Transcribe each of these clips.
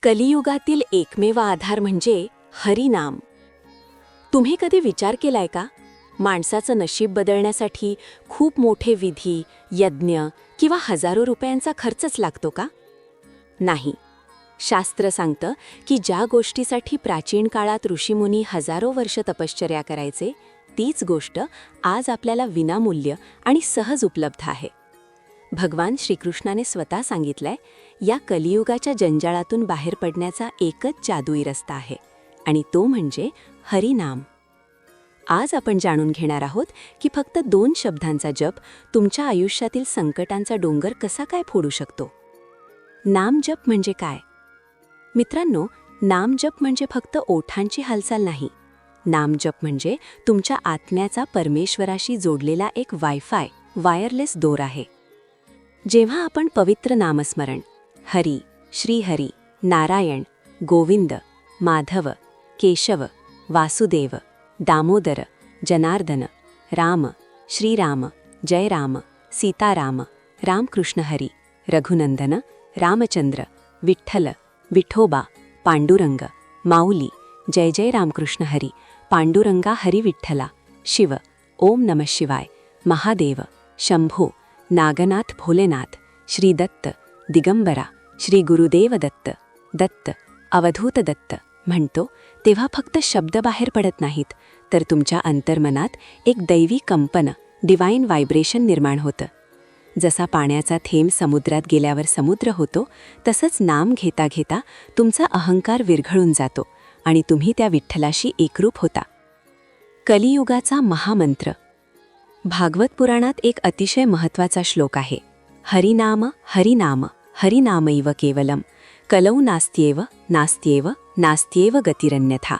कलियुगातील एकमेव आधार म्हणजे हरिनाम. तुम्ही कधी विचार केलाय का? माणसाचं नशीब बदलण्यासाठी खूप मोठे विधी, यज्ञ किंवा हजारो रुपयांचा खर्चच लागतो का? नाही. शास्त्र सांगतं की ज्या गोष्टीसाठी प्राचीन काळात ऋषीमुनी हजारो वर्ष तपश्चर्या करायचे, तीच गोष्ट आज आपल्याला विनामूल्य आणि सहज उपलब्ध आहे. भगवान श्रीकृष्णाने स्वतः सांगितलंय, या कलियुगाच्या जंजाळातून बाहेर पडण्याचा एकच जादुई रस्ता आहे, आणि तो म्हणजे हरिनाम. आज आपण जाणून घेणार आहोत की फक्त 2 शब्दांचा जप तुमच्या आयुष्यातील संकटांचा डोंगर कसा काय फोडू शकतो. नामजप म्हणजे काय? मित्रांनो, नामजप म्हणजे फक्त ओठांची हालचाल नाही. नामजप म्हणजे तुमच्या आत्म्याचा परमेश्वराशी जोडलेला एक वायफाय, वायरलेस दोर आहे. जेव्हा आपण पवित्र नामस्मरण हरी, श्रीहरी, नारायण, गोविंद, माधव, केशव, वासुदेव, दामोदर, जनार्दन, राम, श्रीराम, जय राम, सीताराम, रामकृष्ण हरी, रघुनंदन, रामचंद्र, विठ्ठल, विठोबा, पांडुरंग, माऊली, जय जय रामकृष्ण हरी, पांडुरंगा हरी विठ्ठला, शिव, ओम नमः शिवाय, महादेव, शंभो, नागनाथ भोलेनाथ, श्री दत्त, दिगंबरा, श्री गुरुदेव दत्त, दत्त, अवधूत दत्त म्हणतो तेव्हा फक्त शब्द बाहेर पडत नाहीत, तर तुमच्या अंतर्मनात एक दैवी कंपन, डिवाइन व्हायब्रेशन निर्माण होतं. जसा पाण्याचा थेंब समुद्रात गेल्यावर समुद्र होतो, तसंच नाम घेता घेता तुमचा अहंकार विरघळून जातो आणि तुम्ही त्या विठ्ठलाशी एकरूप होता. कलियुगाचा महामंत्र. भागवत पुराणात एक अतिशय महत्त्वाचा श्लोक आहे. हरिनाम हरिनाम हरिनामैव केवलम कलौ नास्त्येव नास्त्येव नास्त्येव गतिरन्यथा.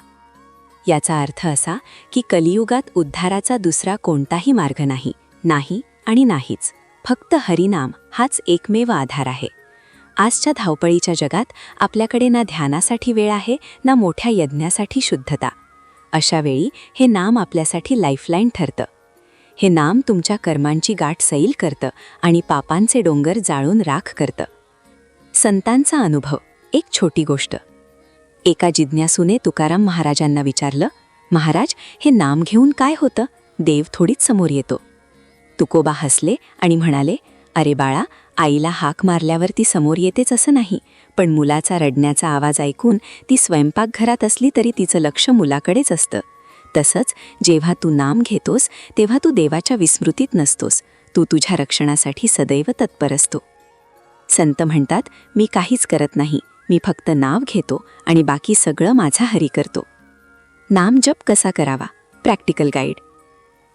याचा अर्थ असा की कलियुगात उद्धाराचा दुसरा कोणताही मार्ग नाही, नाही आणि नाहीच. फक्त हरिनाम हाच एकमेव आधार आहे. आजच्या धावपळीच्या जगात आपल्याकडे ना ध्यानासाठी वेळ आहे, ना मोठ्या यज्ञासाठी शुद्धता. अशा वेळी हे नाम आपल्यासाठी लाईफलाईन ठरतं. हे नाम तुमच्या कर्मांची गाठ सैल करतं आणि पापांचे डोंगर जाळून राख करतं. संतांचा अनुभव. एक छोटी गोष्ट. एका जिज्ञासूने तुकाराम महाराजांना विचारलं, महाराज, हे नाम घेऊन काय होतं? देव थोडीच समोर येतो. तुकोबा हसले आणि म्हणाले, अरे बाळा, आईला हाक मारल्यावर ती समोर येतेच असं नाही, पण मुलाचा रडण्याचा आवाज ऐकून ती स्वयंपाकघरात असली तरी तिचं लक्ष मुलाकडेच असतं. तसंच जेव्हा तू नाम घेतोस तेव्हा तू देवाच्या विस्मृतीत नसतोस, तू तुझ्या रक्षणासाठी सदैव तत्पर असतो. संत म्हणतात, मी काहीच करत नाही, मी फक्त नाव घेतो आणि बाकी सगळं माझा हरी करतो. नाम जप कसा करावा? Practical guide.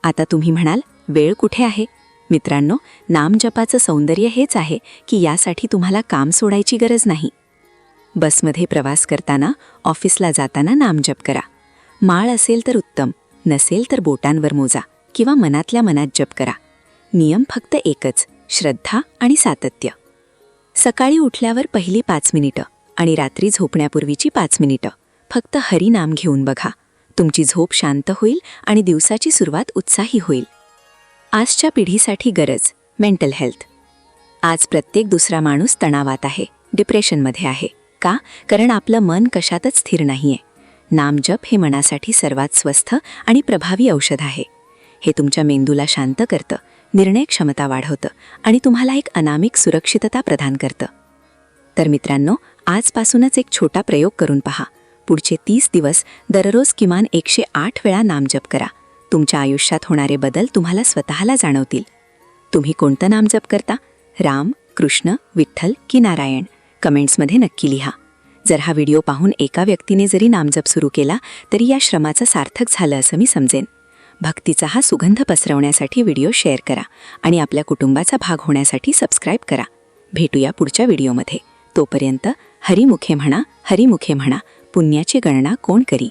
आता तुम्ही म्हणाल, वेळ कुठे आहे? मित्रांनो, नामजपाचं सौंदर्य हेच आहे की यासाठी तुम्हाला काम सोडायची गरज नाही. बसमध्ये प्रवास करताना, ऑफिसला जाताना नामजप करा. माळ असेल तर उत्तम, नसेल तर बोटांवर मोजा किंवा मनातल्या मनात जप करा. नियम फक्त एकच, श्रद्धा आणि सातत्य. सकाळी उठल्यावर पहिली 5 मिनिटं आणि रात्री झोपण्यापूर्वीची 5 मिनिटं फक्त हरिनाम घेऊन बघा. तुमची झोप शांत होईल आणि दिवसाची सुरुवात उत्साही होईल. आजच्या पिढीसाठी गरज, मेंटल हेल्थ. आज प्रत्येक दुसरा माणूस तणावात आहे, डिप्रेशनमध्ये आहे. का? कारण आपलं मन कशातच स्थिर नाहीये. नामजप हे मनासाठी सर्वात स्वस्थ आणि प्रभावी औषध आहे. हे तुमच्या मेंदूला शांत करतं, निर्णय क्षमता वाढवतं आणि तुम्हाला एक अनामिक सुरक्षितता प्रदान करतं. तर मित्रांनो, आजपासूनच एक छोटा प्रयोग करून पहा. पुढचे 30 दिवस दररोज किमान 108 वेळा नामजप करा. तुमच्या आयुष्यात होणारे बदल तुम्हाला स्वतःला जाणवतील. तुम्ही कोणतं नामजप करता? राम, कृष्ण, विठ्ठल की नारायण? कमेंट्समध्ये नक्की लिहा. जर हा व्हिडिओ पाहून एका व्यक्तीने जरी नामजप सुरू केला तरी या श्रमाचं सार्थक झालं असं मी समजेन. भक्तीचा हा सुगंध पसरवण्यासाठी व्हिडिओ शेअर करा आणि आपल्या कुटुंबाचा भाग होण्यासाठी सबस्क्राईब करा. भेटूया पुढच्या व्हिडिओमध्ये. तोपर्यंत हरिमुखे म्हणा, हरिमुखे म्हणा, पुण्याची गणना कोण करी.